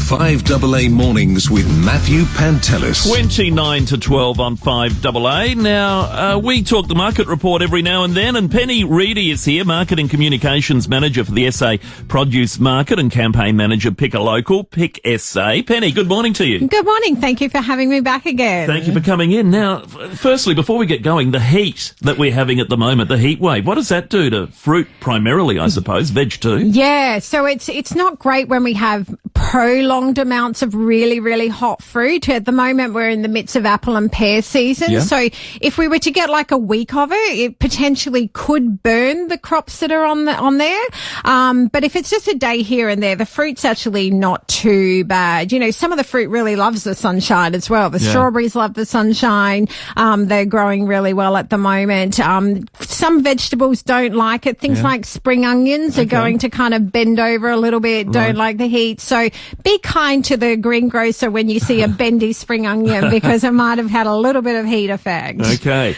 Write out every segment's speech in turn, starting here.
5AA Mornings with Matthew Pantelis. 29 to 12 on 5AA. Now, we talk the market report every now and then, and Penny Reidy is here, Marketing Communications Manager for the SA Produce Market and Campaign Manager, Pick a Local, Pick SA. Penny, good morning to you. Good morning. Thank you for having me back again. Thank you for coming in. Now, firstly, before we get going, the heat that we're having at the moment, the heat wave, what does that do to fruit primarily, I suppose, veg too? Yeah, so it's not great when we have prolonged amounts of really, really hot fruit. At the moment, we're in the midst of apple and pear season. Yeah. So if we were to get like a week of it potentially could burn the crops that are on there. But if it's just a day here and there, the fruit's actually not too bad. You know, some of the fruit really loves the sunshine as well. The strawberries love the sunshine. They're growing really well at the moment. Some vegetables don't like it. Things like spring onions are going to kind of bend over a little bit, don't like the heat. So be kind to the greengrocer when you see a bendy spring onion because it might have had a little bit of heat effect. Okay.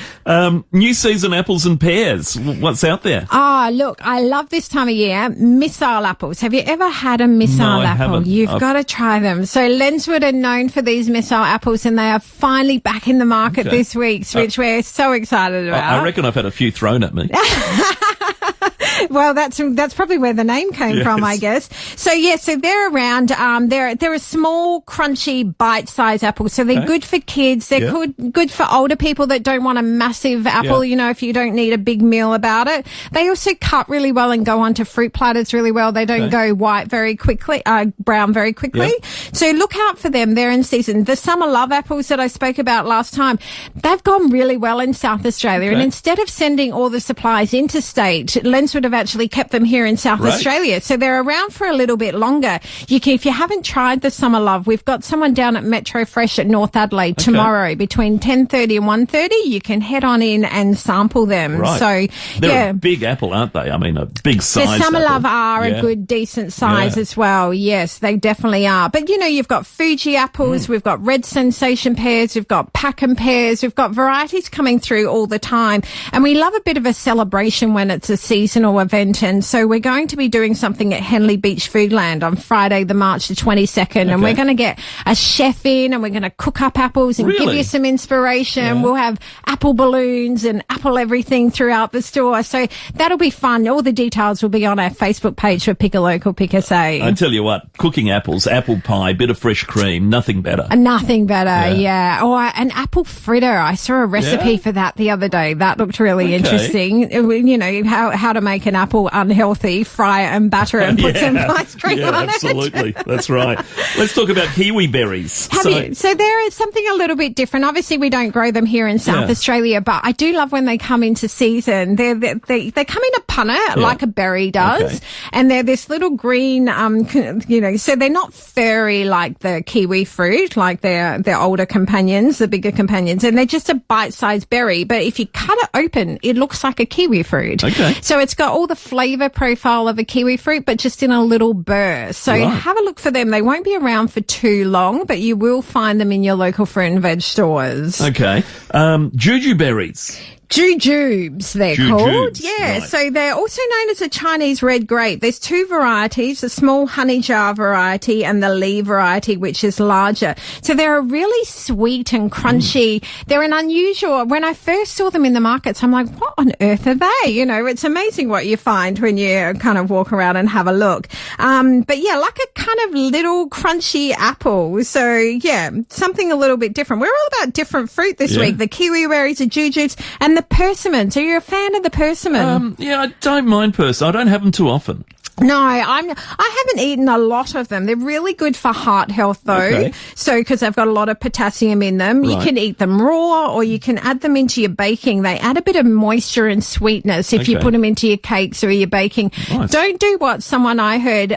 New season apples and pears. What's out there? Look, I love this time of year. Missile apples. Have you ever had a missile I apple? haven't. You've got to try them. So Lenswood are known for these missile apples and they are finally back in the market this week, which we're so excited about. I reckon I've had a few thrown at me. Well, that's probably where the name came from, I guess. So so they're around. They're a small, crunchy, bite-sized apple. So they're good for kids. They're good for older people that don't want a massive apple. You know, if you don't need a big meal about it. They also cut really well and go onto fruit platters really well. They don't go white very quickly, brown very quickly. So look out for them. They're in season. The summer love apples that I spoke about last time, they've gone really well in South Australia. And instead of sending all the supplies interstate, Lenswood have actually kept them here in South Australia. So they're around for a little bit longer. If you haven't tried the summer love, we've got someone down at Metro Fresh at North Adelaide tomorrow between 10:30 and 1:30. You can head on in and sample them. Right. So they're a big apple, aren't they? I mean, a big size. The summer apple. love are a good, decent size as well. Yes, they definitely are. But, you know, you've got Fuji apples, we've got red sensation pears, we've got Packham pears, we've got varieties coming through all the time. And we love a bit of a celebration when it's a seasonal event. And so we're going to be doing something at Henley Beach Foodland on Friday, the March the 22nd. And we're going to get a chef in and we're going to cook up apples and give you some inspiration. We'll have apple balloons and apple everything throughout the store. So that'll be fun. All the details will be on our Facebook page for Pick a Local, Pick SA. I tell you what, cooking apples, apple pie, bit of fresh cream, nothing better. Nothing better, Or an apple fritter. I saw a recipe for that the other day. That looked really interesting. You know, how to make an apple unhealthy, fry it and batter it and put some ice cream on absolutely. That's right. Let's talk about kiwi berries. So there is something a little bit different. Obviously, we don't grow them here in South Australia, but I do love when they come into season. They come in a punnet like a berry does, and they're this little green, so they're not furry like the kiwi fruit, like their older companions, the bigger companions, and they're just a bite-sized berry. But if you cut it open, it looks like a kiwi fruit. Okay. So it's got all the flavour profile of a kiwi fruit, but just in a little burr. So have a look for them. They won't be around for too long, but you will find them in your local fruit and veg stores. Okay. Juju berries. Jujubes, they're called. Yeah, right. So they're also known as a Chinese red grape. There's two varieties, the small honey jar variety and the Lee variety, which is larger. So they're a really sweet and crunchy. They're an unusual, when I first saw them in the markets, I'm like, what on earth are they? You know, it's amazing what you find when you kind of walk around and have a look. But yeah, like a kind of little crunchy apple. So yeah, something a little bit different. We're all about different fruit this week. The kiwi berries, the jujubes, and the persimmons. Are you a fan of the persimmon? I don't mind persimmon. I don't have them too often. No, I haven't eaten a lot of them. They're really good for heart health, though. Okay. So, because they've got a lot of potassium in them. You can eat them raw, or you can add them into your baking. They add a bit of moisture and sweetness if you put them into your cakes or your baking. Nice. Don't do what someone I heard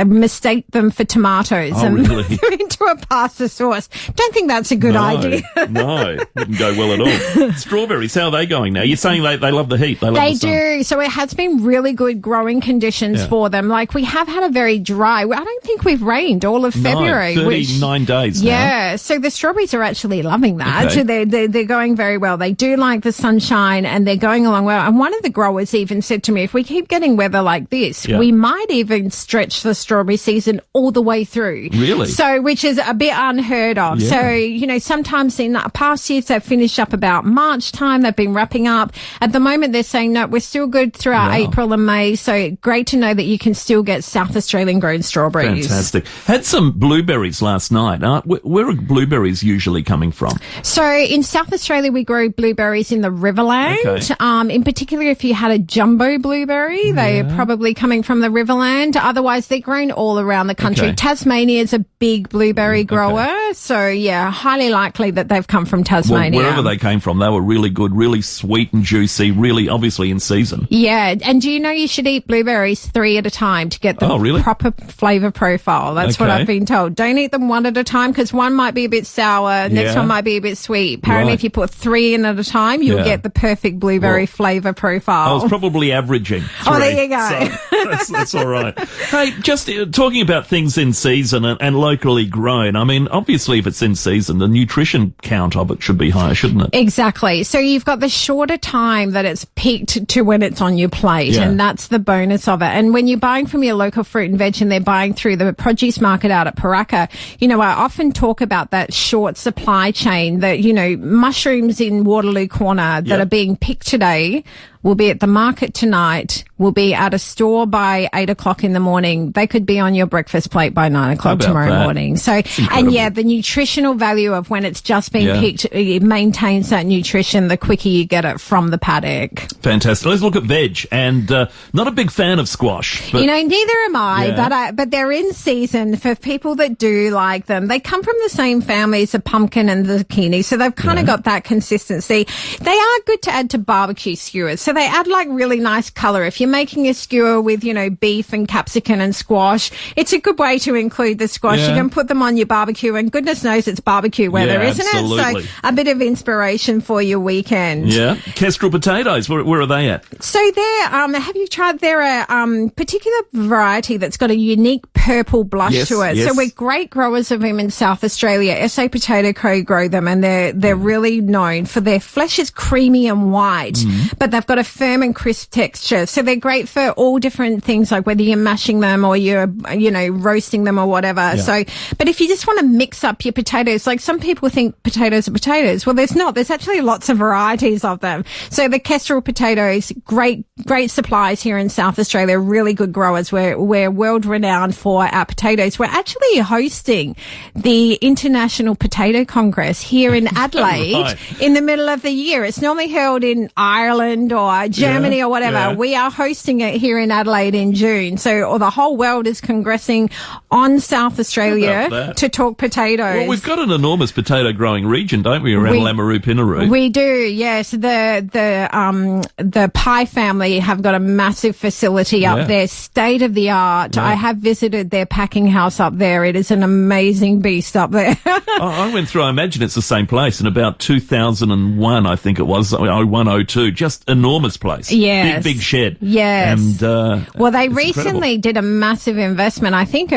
mistake them for tomatoes and put them into a pasta sauce. Don't think that's a good idea. No, wouldn't go well at all. Strawberries, how are they going now? You're saying they love the heat. They do. So it has been really good growing conditions conditions for them. Like, we have had a very dry, I don't think we've rained all of February. 39 days now. Yeah, so the strawberries are actually loving that. Okay. They're going very well. They do like the sunshine and they're going along well. And one of the growers even said to me, if we keep getting weather like this, we might even stretch the strawberry season all the way through. Really? So, which is a bit unheard of. Yeah. So, you know, sometimes in past years they've finished up about March time. They've been wrapping up. At the moment they're saying, no, we're still good throughout April and May. So great to know that you can still get South Australian grown strawberries. Fantastic. Had some blueberries last night. Where are blueberries usually coming from? So in South Australia, we grow blueberries in the Riverland. Okay. In particular, if you had a jumbo blueberry, they're probably coming from the Riverland. Otherwise, they're grown all around the country. Okay. Tasmania is a big blueberry grower. So yeah, highly likely that they've come from Tasmania. Well, wherever they came from, they were really good, really sweet and juicy, really obviously in season. Yeah, and do you know you should eat blueberries 3 at a time to get the proper flavour profile? That's what I've been told. Don't eat them 1 at a time because one might be a bit sour, next one might be a bit sweet. Apparently, if you put 3 in at a time, you'll get the perfect blueberry flavour profile. I was probably averaging 3. Oh, there you go. So that's all right. Hey, just talking about things in season and locally grown, I mean, obviously if it's in season, the nutrition count of it should be higher, shouldn't it? Exactly. So you've got the shorter time that it's picked to when it's on your plate, and that's the bonus of it. And when you're buying from your local fruit and veg and they're buying through the produce market out at Paraka, you know, I often talk about that short supply chain, that, you know, mushrooms in Waterloo Corner that are being picked today will be at the market tonight, will be at a store by 8 o'clock in the morning. They could be on your breakfast plate by 9 o'clock tomorrow morning. So, and the nutritional value of when it's just been picked, it maintains that nutrition the quicker you get it from the paddock. Fantastic. Let's look at veg, and not a big fan of squash. But, you know, neither am I, but they're in season for people that do like them. They come from the same family as the pumpkin and the zucchini, so they've kind of got that consistency. They are good to add to barbecue skewers. So they add like really nice colour. If you're making a skewer with, you know, beef and capsicum and squash, it's a good way to include the squash. You can put them on your barbecue, and goodness knows it's barbecue weather, isn't it? So a bit of inspiration for your weekend. Yeah. Kestrel potatoes, where are they at? So they're, have you tried their particular variety that's got a unique purple blush to it? So we're great growers of them in South Australia. SA Potato Co grow them, and they're really known for their flesh is creamy and white, but they've got a firm and crisp texture. So they're great for all different things, like whether you're mashing them or you're, you know, roasting them or whatever. So, but if you just want to mix up your potatoes, like some people think potatoes are potatoes. Well, there's not. There's actually lots of varieties of them. So the Kestrel potatoes, great supplies here in South Australia, really good growers. We're world renowned for our potatoes. We're actually hosting the International Potato Congress here in Adelaide in the middle of the year. It's normally held in Ireland or Germany or whatever. We are hosting it here in Adelaide in June. So the whole world is congressing on South Australia to talk potatoes. Well, we've got an enormous potato growing region, don't we, around Lameroo, Pinaroo? We do, yes. The Pie family have got a massive facility up there, state of the art. I have visited their packing house up there. It is an amazing beast up there. I went through, I imagine it's the same place, in about 2001, I think it was, 0102. Just enormous place. Yes. Big shed. Yes. And, well, they recently did a massive investment. I think,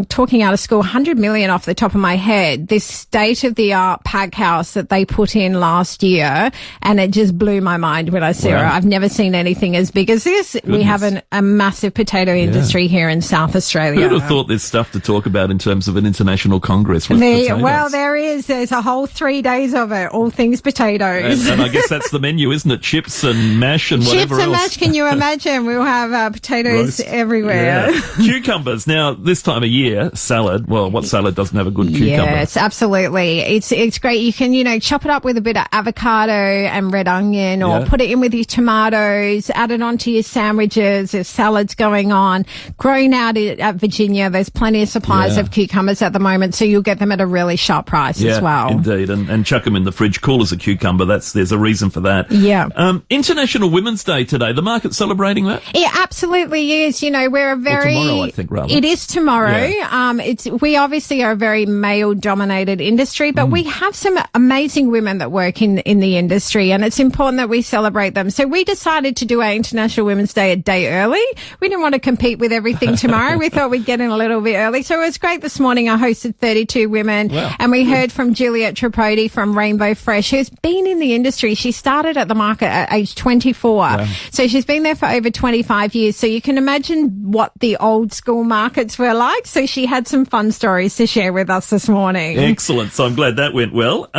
talking out of school, 100 million off the top of my head, this state-of-the-art pack house that they put in last year, and it just blew my mind when I saw it. I've never seen anything as big as this. Goodness. We have a massive potato industry here in South Australia. Who'd have thought there's stuff to talk about in terms of an international congress with potatoes? Well, there is. There's a whole 3 days of it, all things potatoes. And I guess that's the menu, isn't it? Chips and mash and whatever else. Chips and mash, can you imagine? We'll have potatoes everywhere. Cucumbers. Now, this time of year, salad. Well, what salad doesn't have a good cucumber? Yes, absolutely. It's great. You can, you know, chop it up with a bit of avocado and red onion, or put it in with your tomatoes, add it onto your sandwiches. There's salads going on. Grown out at Virginia, there's plenty of supplies of cucumbers at the moment, so you'll get them at a really sharp price as well. Indeed. And chuck them in the fridge, cool as a cucumber. There's a reason for that. Yeah. International Women's Day today. The market celebrating that? It absolutely is. You know, we're a very... Or tomorrow, I think, rather. It is tomorrow. Yeah. We obviously are a very male-dominated industry, but we have some amazing women that work in the industry, and it's important that we celebrate them. So we decided to do our International Women's Day a day early. We didn't want to compete with everything tomorrow. We thought we'd get in a little bit early. So it was great this morning. I hosted 32 women, and we heard from Juliet Tripodi from Rainbow Fresh, who's been in the industry. She started at the market at age 24. Wow. So she's been there for over 25 years. So you can imagine what the old school markets were like. So she had some fun stories to share with us this morning. Excellent. So I'm glad that went well.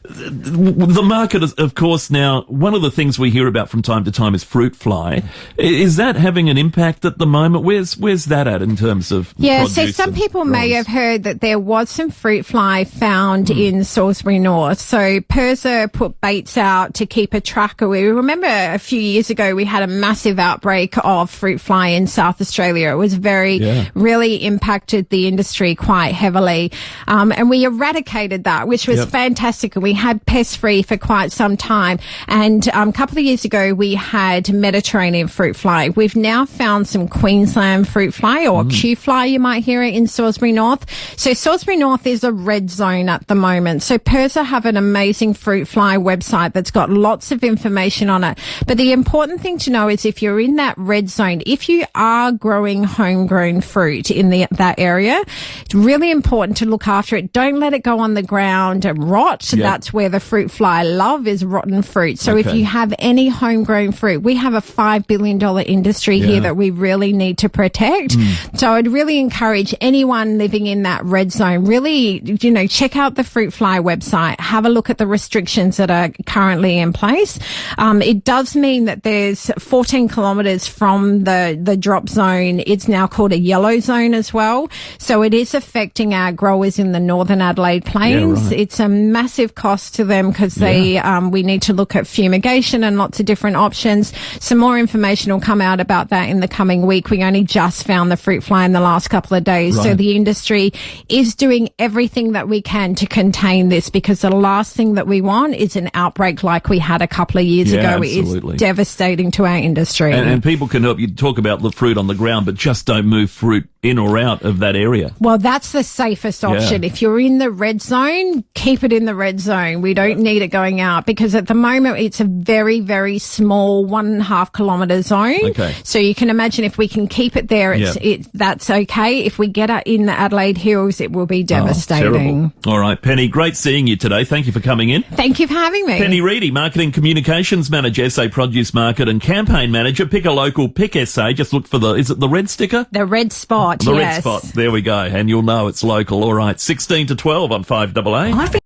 The market is, of course, now, one of the things we hear about from time to time is fruit fly. Is that having an impact at the moment? Where's that at in terms of so some people may have heard that there was some fruit fly found in Salisbury North. So PIRSA put baits out to keep a track. We remember a few years ago we had a massive outbreak of fruit fly in South Australia. It was really impacted the industry quite heavily. And we eradicated that, which was fantastic. And we had pest free for quite some time. And a couple of years ago we had Mediterranean fruit fly. We've now found some Queensland fruit fly, or Q fly, you might hear it, in Salisbury North. So Salisbury North is a red zone at the moment. So PIRSA have an amazing fruit fly website that's got lots of information on it. But the important thing to know is if you're in that red zone, if you are growing homegrown fruit in that area, it's really important to look after it. Don't let it go on the ground and rot. That's where the fruit fly love, is rotten fruit. So if you have any homegrown fruit, we have a $5 billion industry here that we really need to protect. So I'd really encourage anyone living in that red zone, really, check out the fruit fly website, have a look at the restrictions that are currently in place. It does mean that there's 14 kilometres from the drop zone. It's now called a yellow zone as well. So it is affecting our growers in the Northern Adelaide Plains. It's a massive cost to them because we need to look at fumigation and lots of different options. Some more information will come out about that in the coming week. We only just found the fruit fly in the last couple of days. So the industry is doing everything that we can to contain this, because the last thing that we want is an outbreak like we had a couple of years ago. Absolutely. It's devastating to our industry. And people can help you talk about the fruit on the ground, but just don't move fruit in or out of that area. Well, that's the safest option. If you're in the red zone, keep it in the red zone. We don't need it going out, because at the moment it's a very, very small 1.5 kilometre zone. So you can imagine if we can keep it there, that's okay. If we get it in the Adelaide Hills, it will be devastating. All right, Penny, great seeing you today. Thank you for coming in. Thank you for having me. Penny Reidy, Marketing Communications Manager, SA Produce Market and Campaign Manager. Pick a local, pick SA. Just look for is it the red sticker? The red spot, The red spot. There we go. And you'll know it's local. All right, 16 to 12 on 5AA.